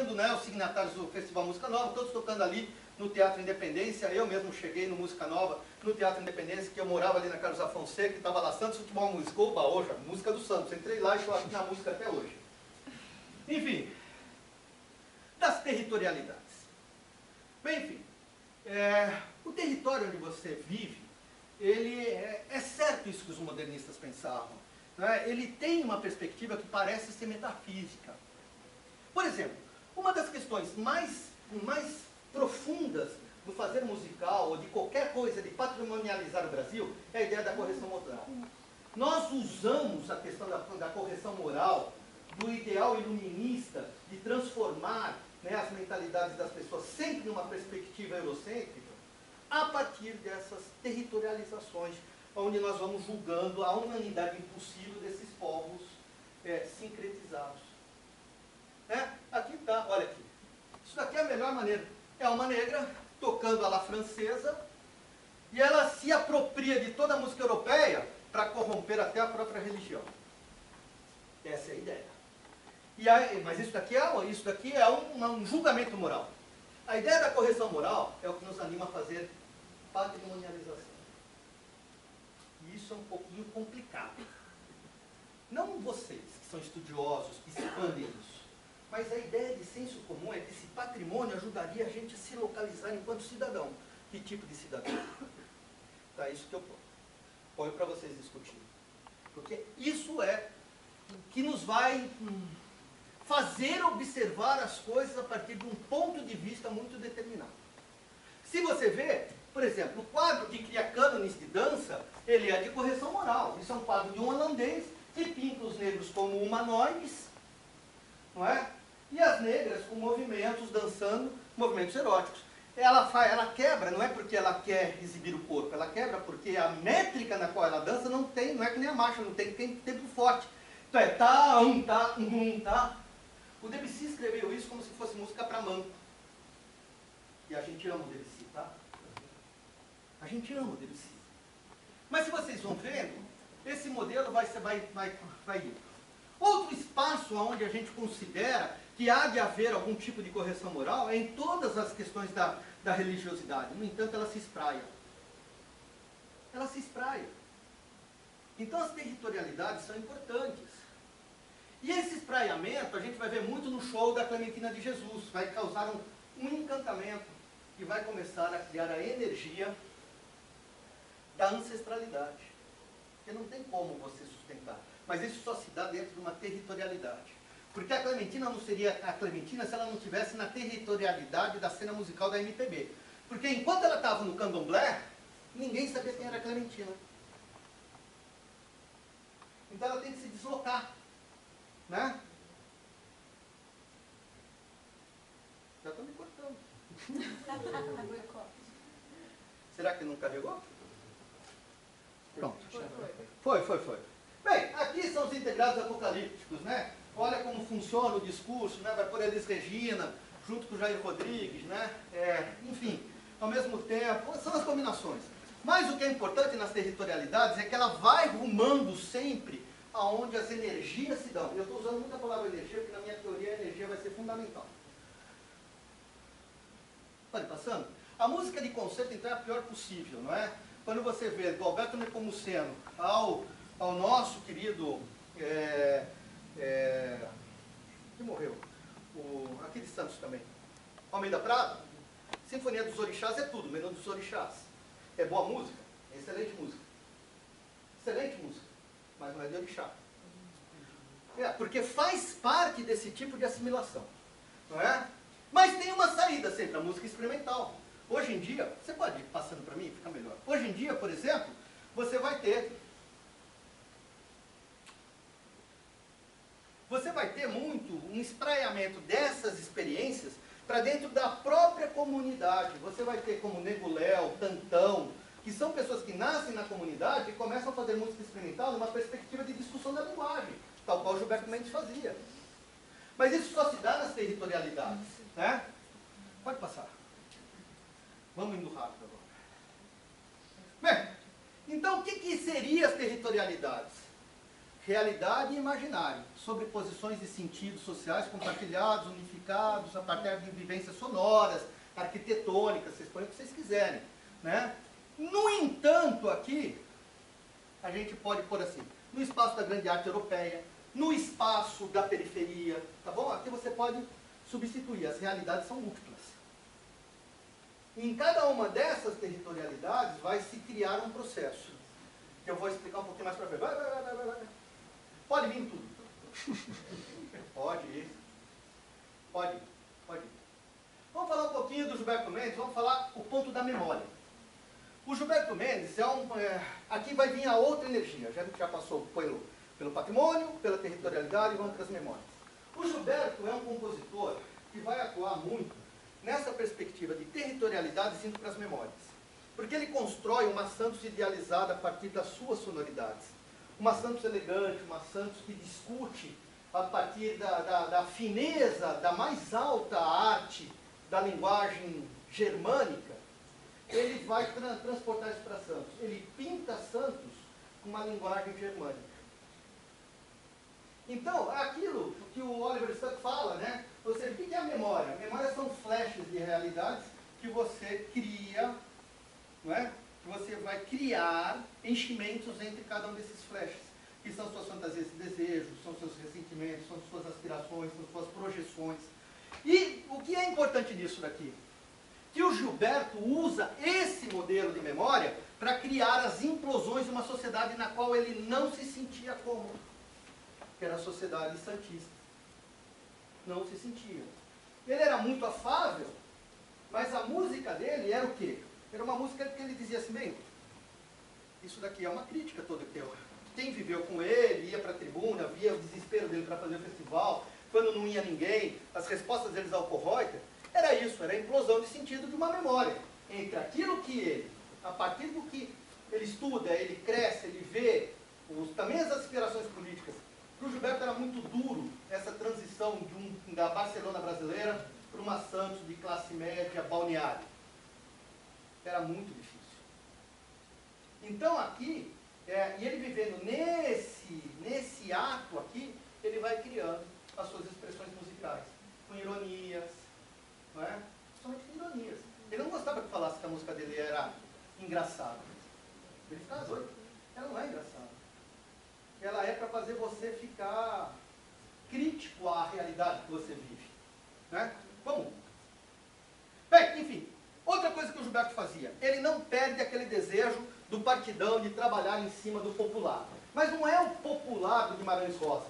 sendo, né, os signatários do Festival Música Nova, todos tocando ali no Teatro Independência. Eu mesmo cheguei no Música Nova, no Teatro Independência, que eu morava ali na Carlos Afonso, que estava lá Santos Futebol Música, oba, hoje, música do Santos. Entrei lá e estou aqui na música até hoje. Enfim, das territorialidades. Bem, enfim, o território onde você vive, ele é certo isso que os modernistas pensavam, né? Ele tem uma perspectiva que parece ser metafísica. Por exemplo, uma das questões mais profundas do fazer musical ou de qualquer coisa de patrimonializar o Brasil é a ideia da correção moral. Nós usamos a questão da correção moral, do ideal iluminista, de transformar, né, as mentalidades das pessoas sempre numa perspectiva eurocêntrica, a partir dessas territorializações, onde nós vamos julgando a humanidade impossível desses povos sincretizados. Aqui está, olha aqui. Isso daqui é a melhor maneira. É uma negra tocando a la francesa, e ela se apropria de toda a música europeia para corromper até a própria religião. Essa é a ideia. Mas isso daqui é um julgamento moral. A ideia da correção moral é o que nos anima a fazer patrimonialização. E isso é um pouquinho complicado. Não vocês, que são estudiosos, que expandem isso, mas a ideia de senso comum é que esse patrimônio ajudaria a gente a se localizar enquanto cidadão. Que tipo de cidadão? Tá, isso que eu ponho para vocês discutirem. Porque isso é o que nos vai fazer observar as coisas a partir de um ponto de vista muito determinado. Se você vê, por exemplo, o quadro que cria cânones de dança, ele é de correção moral. Isso é um quadro de um holandês que pinta os negros como humanoides, não é? E as negras com movimentos, dançando, movimentos eróticos. Ela quebra, não é porque ela quer exibir o corpo, ela quebra porque a métrica na qual ela dança não é que nem a marcha, não tem tempo forte. Então é tá, tá. O Debussy escreveu isso como se fosse música para manco. E a gente ama o Debussy, tá? A gente ama o Debussy. Mas se vocês vão vendo, esse modelo vai indo. Outro espaço onde a gente considera que há de haver algum tipo de correção moral é em todas as questões da religiosidade. No entanto, ela se espraia. Ela se espraia. Então as territorialidades são importantes. E esse espraiamento a gente vai ver muito no show da Clementina de Jesus. Vai causar um encantamento que vai começar a criar a energia da ancestralidade. Porque não tem como você sustentar. Mas isso só se dá dentro de uma territorialidade. Porque a Clementina não seria a Clementina se ela não estivesse na territorialidade da cena musical da MPB. Porque enquanto ela estava no candomblé, ninguém sabia quem era a Clementina. Então ela tem que se deslocar. Né? Já estou me cortando. Será que não carregou? Pronto. Foi. Bem, aqui são os integrados apocalípticos, né? Olha como funciona o discurso, né? Vai por Elis Regina, junto com o Jair Rodrigues, né? Enfim, ao mesmo tempo, são as combinações. Mas o que é importante nas territorialidades é que ela vai rumando sempre aonde as energias se dão. Eu estou usando muito a palavra energia, porque na minha teoria a energia vai ser fundamental. Olha, passando. A música de concerto, então, é a pior possível, não é? Quando você vê do Alberto Nepomuceno ao nosso querido... que morreu? Aqui de Santos também. Homem da Prata. Sinfonia dos Orixás é tudo, Menino dos Orixás. É boa música? É excelente música. Excelente música. Mas não é de orixá. Porque faz parte desse tipo de assimilação. Não é? Mas tem uma saída sempre, a música experimental. Hoje em dia, você pode ir passando para mim, fica melhor. Hoje em dia, por exemplo, você vai ter muito um espraiamento dessas experiências para dentro da própria comunidade. Você vai ter como Nego Léo, Tantão, que são pessoas que nascem na comunidade e começam a fazer música experimental numa perspectiva de discussão da linguagem, tal qual Gilberto Mendes fazia. Mas isso só se dá nas territorialidades, né? Pode passar. Vamos indo rápido agora. Bem, então o que seriam as territorialidades? realidade e imaginário, sobreposições de sentidos sociais compartilhados, unificados, a partir de vivências sonoras, arquitetônicas, vocês põem o que vocês quiserem, né? No entanto, aqui, a gente pode pôr assim, no espaço da grande arte europeia, no espaço da periferia, tá bom? Aqui você pode substituir, as realidades são múltiplas. Em cada uma dessas territorialidades vai se criar um processo, que eu vou explicar um pouquinho mais para frente. Vai. Pode vir tudo. Pode ir. Pode ir. Vamos falar um pouquinho do Gilberto Mendes, vamos falar o ponto da memória. O Gilberto Mendes aqui vai vir a outra energia, já passou pelo patrimônio, pela territorialidade e vamos para as memórias. O Gilberto é um compositor que vai atuar muito nessa perspectiva de territorialidades indo para as memórias. Porque ele constrói uma Santos idealizada a partir das suas sonoridades. Uma Santos elegante, uma Santos que discute a partir da fineza, da mais alta arte da linguagem germânica. Ele vai transportar isso para Santos. Ele pinta Santos com uma linguagem germânica. Então, aquilo que o Oliver Stuck fala, né? Ou seja, o que é a memória? A memória são flashes de realidades que você cria, não é? Que você vai criar enchimentos entre cada um desses flashes, que são suas fantasias e desejos, são seus ressentimentos, são suas aspirações, são suas projeções. E o que é importante nisso daqui? Que o Gilberto usa esse modelo de memória para criar as implosões de uma sociedade na qual ele não se sentia cômodo, que era a sociedade santista. Não se sentia. Ele era muito afável, mas a música dele era o quê? Era uma música que ele dizia assim, bem, isso daqui é uma crítica toda que eu... Quem viveu com ele, ia para a tribuna, via o desespero dele para fazer o festival, quando não ia ninguém, as respostas deles ao Kohreuter, era isso, era a implosão de sentido de uma memória. Entre aquilo que ele, a partir do que ele estuda, ele cresce, ele vê, também as aspirações políticas. Para o Gilberto era muito duro essa transição da Barcelona brasileira para uma Santos de classe média balneária. Era muito difícil. Então aqui, e ele vivendo nesse ato aqui, ele vai criando as suas expressões musicais, com ironias, não é? Somente com ironias. Ele não gostava que falasse que a música dele era engraçada. Ele ficava doido. Ela não é engraçada. Ela é para fazer você ficar crítico à realidade que você vive. Né? Comum. Bem, enfim, outra coisa que o Gilberto fazia, ele não perde aquele desejo do partidão de trabalhar em cima do popular. Mas não é o popular do Guimarães Rosa.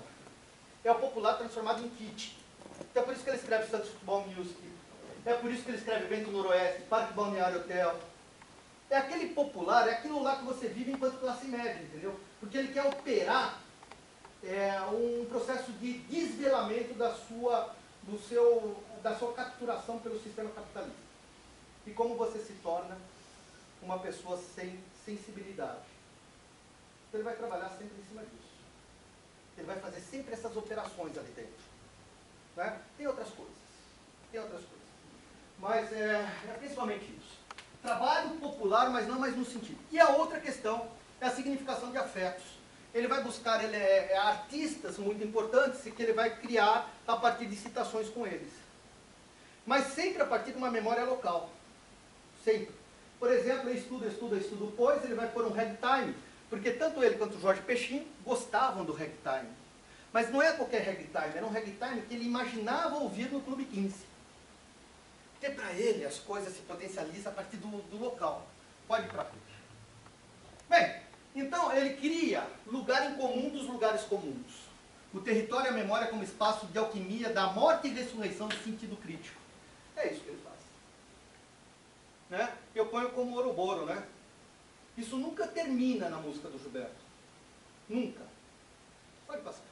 É o popular transformado em kit. Então é por isso que ele escreve Santos Futebol Music. É por isso que ele escreve Vento Noroeste, Parque Balneário Hotel. É aquele popular, é aquilo lá que você vive enquanto classe média, entendeu? Porque ele quer operar um processo de desvelamento da sua capturação pelo sistema capitalista. E como você se torna uma pessoa sem sensibilidade. Então ele vai trabalhar sempre em cima disso. Ele vai fazer sempre essas operações ali dentro. Né? Tem outras coisas. Mas é principalmente isso. Trabalho popular, mas não mais no sentido. E a outra questão é a significação de afetos. Ele vai buscar artistas muito importantes que ele vai criar a partir de citações com eles. Mas sempre a partir de uma memória local. Sempre. Por exemplo, estudo, pois ele vai pôr um ragtime, porque tanto ele quanto o Jorge Pechin gostavam do ragtime. Mas não é qualquer ragtime, era um ragtime que ele imaginava ouvir no Clube 15. Porque para ele as coisas se potencializam a partir do local. Pode ir para frente. Bem, então ele cria lugar em comum dos lugares comuns. O território e a memória como espaço de alquimia da morte e ressurreição do sentido crítico. É isso que ele faz. Né? Eu ponho como Ouroboro, né? Isso nunca termina na música do Gilberto. Nunca. Pode passar.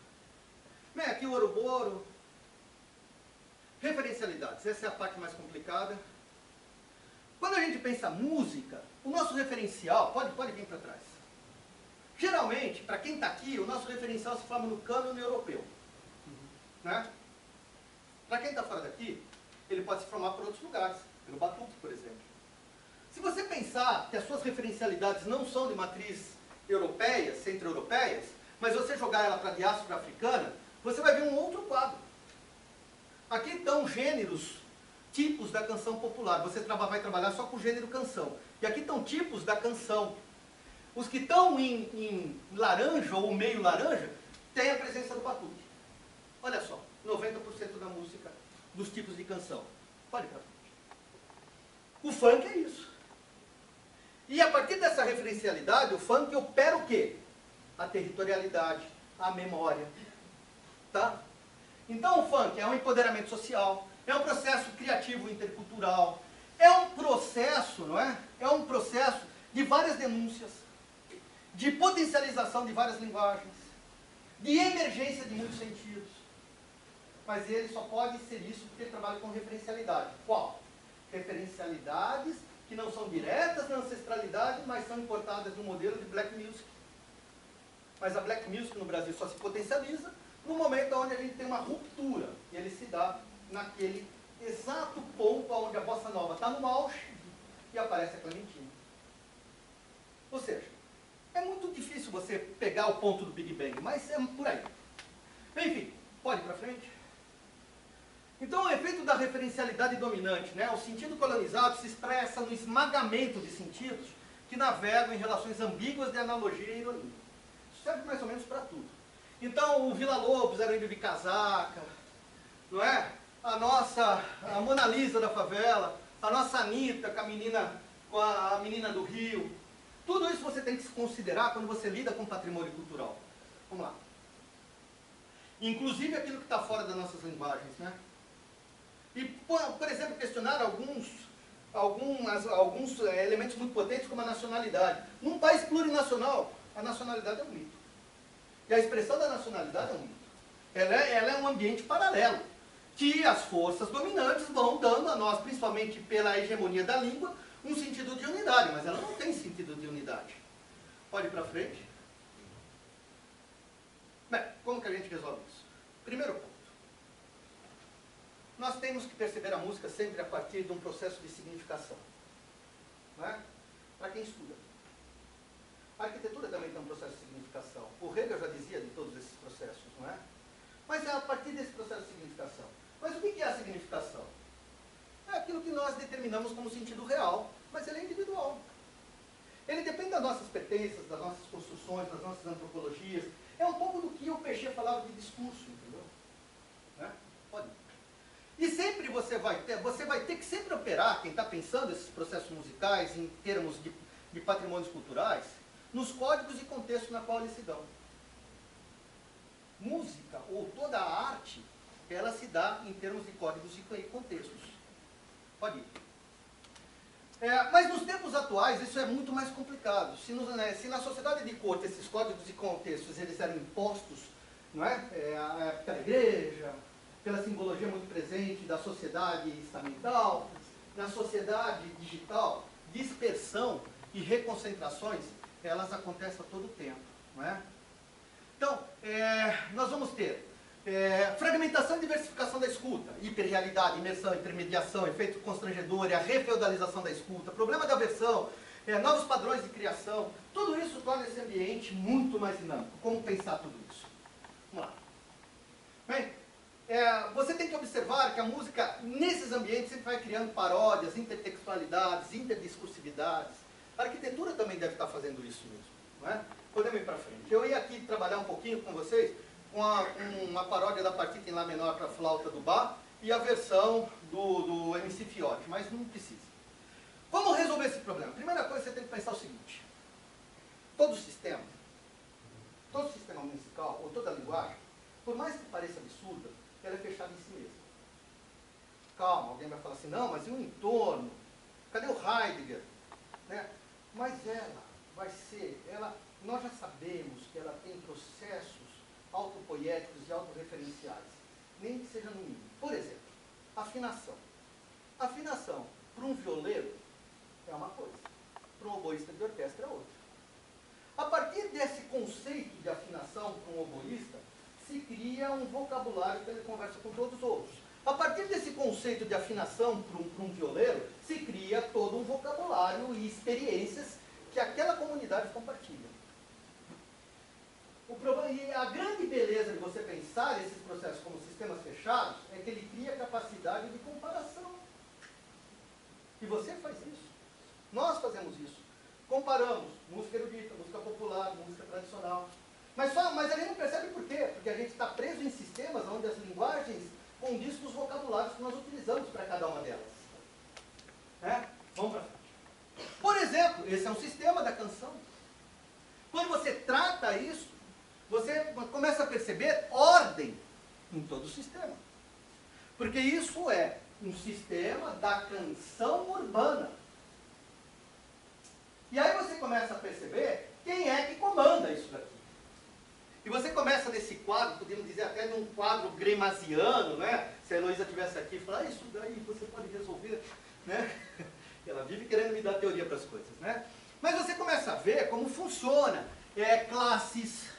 Bem, aqui o Ouroboro. Referencialidades, essa é a parte mais complicada. Quando a gente pensa música, o nosso referencial, pode vir para trás. Geralmente, para quem está aqui, o nosso referencial se forma no cânone europeu. Né? Para quem está fora daqui, ele pode se formar por outros lugares, pelo batuque, por exemplo. Se você pensar que as suas referencialidades não são de matriz europeia, centro-europeias, mas você jogar ela para a diáspora africana, você vai ver um outro quadro. Aqui estão gêneros, tipos da canção popular. Você vai trabalhar só com o gênero canção. E aqui estão tipos da canção. Os que estão em laranja ou meio laranja, tem a presença do batuque. Olha só, 90% da música, dos tipos de canção. Olha pra frente. O funk é isso. E a partir dessa referencialidade, o funk opera o quê? A territorialidade, a memória. Tá? Então o funk é um empoderamento social, é um processo criativo intercultural, é um processo, não é? É um processo de várias denúncias, de potencialização de várias linguagens, de emergência de muitos sentidos. Mas ele só pode ser isso porque ele trabalha com referencialidade. Qual? Referencialidades que não são diretas na ancestralidade, mas são importadas no modelo de black music. Mas a black music no Brasil só se potencializa no momento onde a gente tem uma ruptura. E ele se dá naquele exato ponto onde a bossa nova está no auge e aparece a Clementina. Ou seja, é muito difícil você pegar o ponto do Big Bang, mas é por aí. Enfim, pode ir para frente? Então o efeito da referencialidade dominante, né, o sentido colonizado se expressa no esmagamento de sentidos que navegam em relações ambíguas de analogia e ironia. Isso serve mais ou menos para tudo. Então o Villa-Lobos era índio de casaca, não é? A Mona Lisa da favela, a nossa Anitta com a menina do Rio. Tudo isso você tem que se considerar quando você lida com patrimônio cultural. Vamos lá. Inclusive aquilo que está fora das nossas linguagens, né? E, por exemplo, questionar alguns elementos muito potentes como a nacionalidade. Num país plurinacional, a nacionalidade é um mito. E a expressão da nacionalidade é um mito. Ela é um ambiente paralelo, que as forças dominantes vão dando a nós, principalmente pela hegemonia da língua, um sentido de unidade, mas ela não tem sentido de unidade. Pode ir para frente. Bem, como que a gente resolve isso? Primeiro ponto. Nós temos que perceber a música sempre a partir de um processo de significação. Não é? Para quem estuda. A arquitetura também tem um processo de significação. O Hegel já dizia de todos esses processos, não é? Mas é a partir desse processo de significação. Mas o que é a significação? É aquilo que nós determinamos como sentido real, mas ele é individual. Ele depende das nossas pertenças, das nossas construções, das nossas antropologias. É um pouco do que o Pechet falava de discurso, entendeu? Né? Pode. E sempre você vai ter que sempre operar, quem está pensando esses processos musicais em termos de patrimônios culturais, nos códigos e contextos na qual eles se dão. Música, ou toda a arte, ela se dá em termos de códigos e contextos. Pode ir. Mas nos tempos atuais isso é muito mais complicado. Se na sociedade de corte esses códigos e contextos eles eram impostos, não é? Pela igreja, pela simbologia muito presente da sociedade estamental, na sociedade digital, dispersão e reconcentrações, elas acontecem a todo tempo, não é? Então, nós vamos ter fragmentação e diversificação da escuta, hiperrealidade, imersão, intermediação, efeito constrangedor, a refeudalização da escuta, problema da aversão, novos padrões de criação, tudo isso torna esse ambiente muito mais dinâmico. Como pensar tudo isso? Vamos lá. Bem, você tem que observar que a música, nesses ambientes, sempre vai criando paródias, intertextualidades, interdiscursividades. A arquitetura também deve estar fazendo isso mesmo, não é? Podemos ir para frente. Eu ia aqui trabalhar um pouquinho com vocês com uma paródia da partita em Lá menor para a flauta do Bach e a versão do MC Fiote, mas não precisa. Como resolver esse problema? Primeira coisa, você tem que pensar o seguinte. Todo sistema musical, ou toda linguagem, por mais que pareça absurda, ela é fechada em si mesma. Calma, alguém vai falar assim, não, mas e o entorno? Cadê o Heidegger? Né? Mas nós já sabemos que ela tem processos autopoéticos e autorreferenciais, nem que seja no mínimo. Por exemplo, afinação. Afinação para um violeiro é uma coisa, para um oboísta de orquestra é outra. A partir desse conceito de afinação para um oboísta, se cria um vocabulário que ele conversa com todos os outros. A partir desse conceito de afinação para um violeiro, se cria todo um vocabulário e experiências que aquela comunidade compartilha. E a grande beleza de você pensar esses processos como sistemas fechados é que ele cria capacidade de comparação. E você faz isso. Nós fazemos isso. Comparamos música erudita, música popular, música tradicional. Mas a gente não percebe por quê? Porque a gente está preso em sistemas onde as linguagens condizem com os vocabulários que nós utilizamos para cada uma delas. Vamos para frente. Por exemplo, esse é um sistema da canção. Quando você trata isso, você começa a perceber ordem em todo o sistema. Porque isso é um sistema da canção urbana. E aí você começa a perceber quem é que comanda isso daqui. E você começa nesse quadro, podemos dizer até num quadro gremasiano, né? Se a Heloísa estivesse aqui e falar, isso daí você pode resolver, né? Ela vive querendo me dar teoria para as coisas, né? Mas você começa a ver como funciona classes,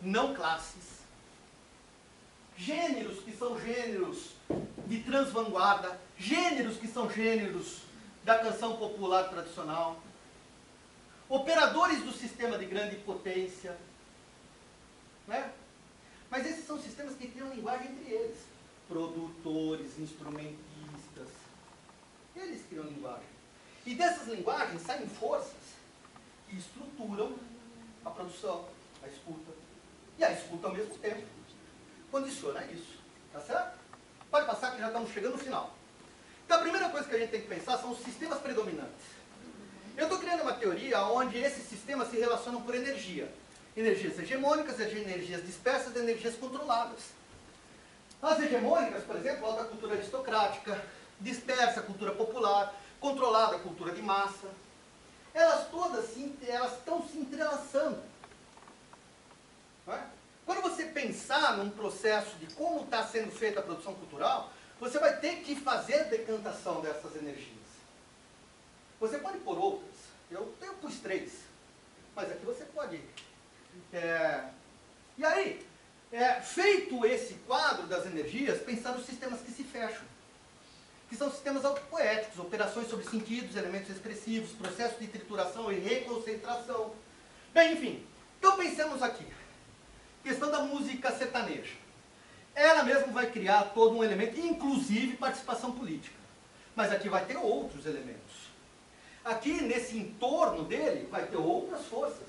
não classes, gêneros que são gêneros de transvanguarda, gêneros que são gêneros da canção popular tradicional, operadores do sistema de grande potência, né? Mas esses são sistemas que criam linguagem entre eles. Produtores, instrumentistas, eles criam linguagem. E dessas linguagens saem forças que estruturam a produção, a escuta. E a escuta ao mesmo tempo condiciona isso. Tá certo? Pode passar que já estamos chegando no final. Então a primeira coisa que a gente tem que pensar são os sistemas predominantes. Eu estou criando uma teoria onde esses sistemas se relacionam por energia. Energias hegemônicas, energias dispersas e energias controladas. As hegemônicas, por exemplo, alta cultura aristocrática, dispersa cultura popular, controlada cultura de massa. Elas todas elas estão se entrelaçando. Não é? Quando você pensar num processo de como está sendo feita a produção cultural, você vai ter que fazer decantação dessas energias. Você pode pôr outras. Eu pus 3. Mas aqui você pode. E aí, feito esse quadro das energias, pensar nos sistemas que se fecham. Que são sistemas autopoéticos, operações sobre sentidos, elementos expressivos, processos de trituração e reconcentração. Bem, enfim. Então pensemos aqui. Questão da música sertaneja. Ela mesma vai criar todo um elemento, inclusive participação política. Mas aqui vai ter outros elementos. Aqui, nesse entorno dele, vai ter outras forças.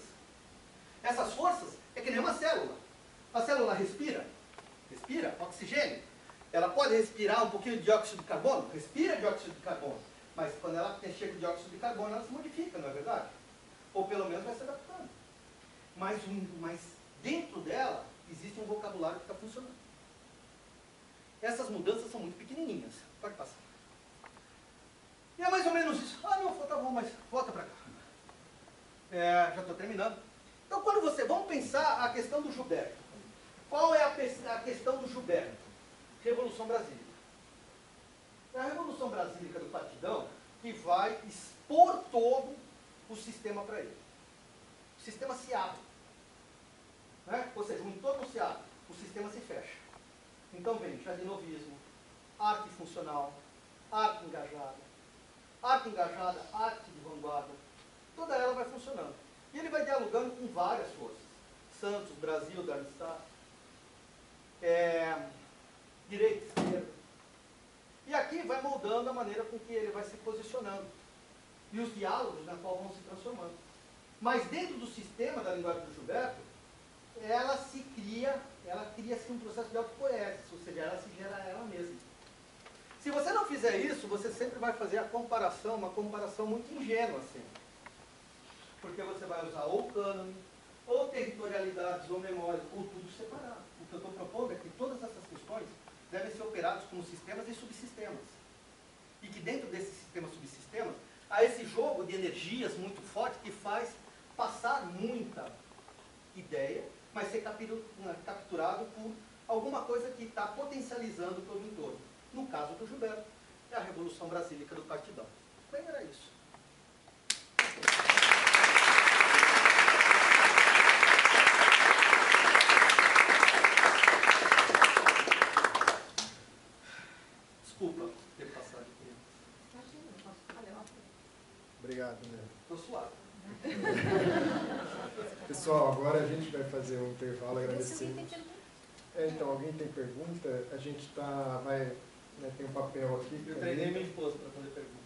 Essas forças é que nem uma célula. A célula respira oxigênio. Ela pode respirar um pouquinho de dióxido de carbono? Respira dióxido de carbono. Mas quando ela chega o dióxido de carbono, ela se modifica, não é verdade? Ou pelo menos vai se adaptando. Mas dentro dela existe um vocabulário que está funcionando. Essas mudanças são muito pequenininhas. Pode passar. E é mais ou menos isso. Ah, não, tá bom, mas volta para cá. Já estou terminando. Então, vamos pensar a questão do Gilberto. Qual é a questão do Gilberto? Revolução Brasílica. É a Revolução Brasílica do Partidão que vai expor todo o sistema para ele. O sistema se abre. Né? Ou seja, o entorno se abre, o sistema se fecha. Então vem jardinovismo, arte funcional, arte engajada, arte de vanguarda. Toda ela vai funcionando. E ele vai dialogando com várias forças. Santos, Brasil, Darmstadt, direita, esquerda. E aqui vai moldando a maneira com que ele vai se posicionando. E os diálogos na qual vão se transformando. Mas dentro do sistema da linguagem do Gilberto, ela cria-se um processo de autopoésis, ou seja, ela se gera ela mesma. Se você não fizer isso, você sempre vai fazer a comparação, uma comparação muito ingênua, assim. Porque você vai usar ou cânone, ou territorialidades, ou memórias, ou tudo separado. O que eu estou propondo é que todas essas questões devem ser operadas como sistemas e subsistemas. E que dentro desses sistemas e subsistemas, há esse jogo de energias muito forte que faz passar muita ideia, mas ser capturado por alguma coisa que está potencializando todo o entorno. No caso do Gilberto, é a Revolução Brasílica do Partidão. Bem, era isso. Desculpa ter passado aqui. Imagina, valeu a pena. Obrigado, né? Estou suado. Pessoal, agora a gente vai fazer um intervalo, agradecemos. Então, alguém tem pergunta? A gente tem um papel aqui. Eu treinei minha esposa para fazer pergunta.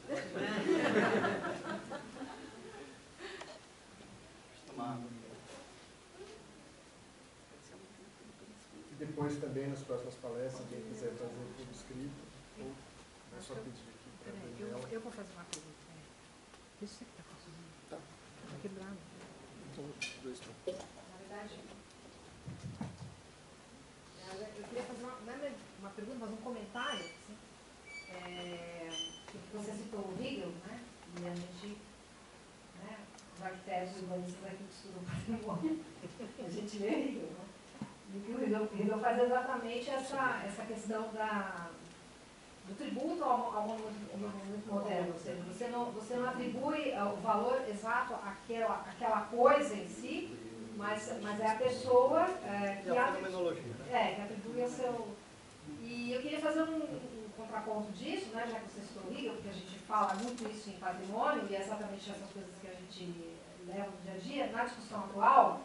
E depois também, nas próximas palestras, quem quiser fazer tudo escrito, ou é só pedir aqui para a Daniela. Eu vou fazer uma pergunta. Deixa você que está funcionando. Tá quebrado. Então, dois pontos. Na verdade, eu queria fazer não é uma pergunta, mas um comentário. Assim. Você citou o Hegel, né? E a gente, né, os arquitetos urbanistas aqui que estudam patrimônio, a gente lê Hegel, né? E que o Hegel faz exatamente essa questão do tributo ao monumento moderno. Ou seja, você não atribui o valor exato àquela coisa em si, mas é a pessoa que atribui ao seu... E eu queria fazer um contraponto disso, né, já que você citou o Hegel, porque a gente fala muito isso em patrimônio, e é exatamente essas coisas que a gente leva no dia a dia, na discussão atual,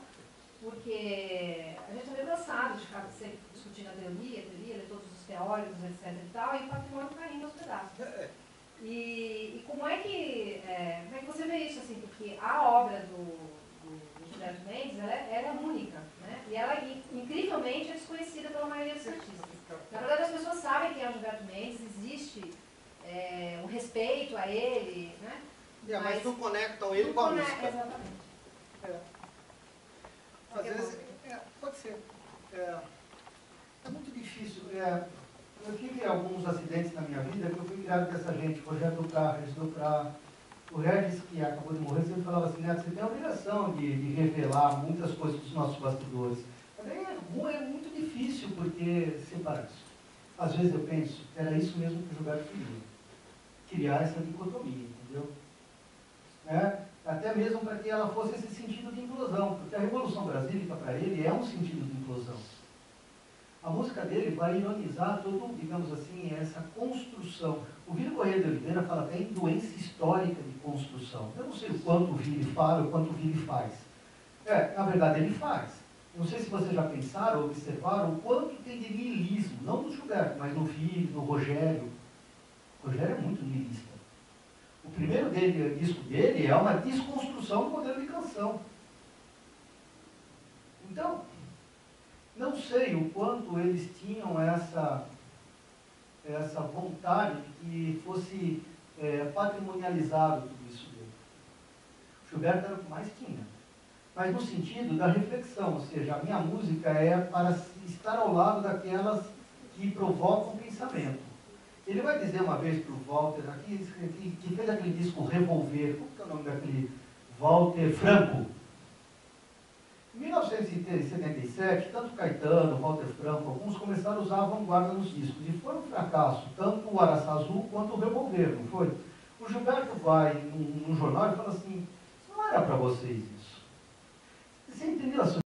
porque a gente está meio cansado de ficar discutindo a teoria, ler todos os teóricos, etc. e tal, e o patrimônio caindo aos pedaços. E como é que você vê isso, assim, porque a obra do Gilberto Mendes, ela é única, né? E ela, incrivelmente, é desconhecida pela maioria dos artistas. Na verdade, as pessoas sabem quem é o Gilberto Mendes, existe um respeito a ele, né? Mas não conectam ele com a música. Exatamente. Às vezes, pode ser. É muito difícil. Eu tive alguns acidentes na minha vida que eu fui criado com essa gente, Rogério Duprá, o Regis, que acabou de morrer, sempre falava assim, Neto, você tem a obrigação de revelar muitas coisas dos nossos bastidores. É muito difícil, porque separa isso. Às vezes eu penso, era isso mesmo que o Gilberto queria. Criar essa dicotomia, entendeu? Até mesmo para que ela fosse esse sentido de inclusão, porque a Revolução Brasílica, para ele, é um sentido de inclusão. A música dele vai ironizar todo, digamos assim, essa construção. O Vili Correia de Oliveira fala até em doença histórica de construção. Eu não sei o quanto o Vili fala, o quanto o Vili faz. Na verdade, ele faz. Não sei se vocês já pensaram, observaram, o quanto tem de niilismo, não no Gilberto, mas no Vili, no Rogério. O Rogério é muito niilista. O primeiro disco dele é uma desconstrução do modelo de canção. Então, não sei o quanto eles tinham essa vontade de que fosse patrimonializado tudo isso dele. O Gilberto era o que mais tinha. Mas no sentido da reflexão, ou seja, a minha música é para estar ao lado daquelas que provocam pensamento. Ele vai dizer uma vez para o Walter, aqui, que fez aquele disco Revolver, como que é o nome daquele? Walter Franco. Em 1977, tanto Caetano, Walter Franco, alguns começaram a usar a vanguarda nos discos, e foi um fracasso, tanto o Araçá Azul quanto o Revolver, não foi? O Gilberto vai num jornal e fala assim, não era para vocês isso. Você entendeu a sua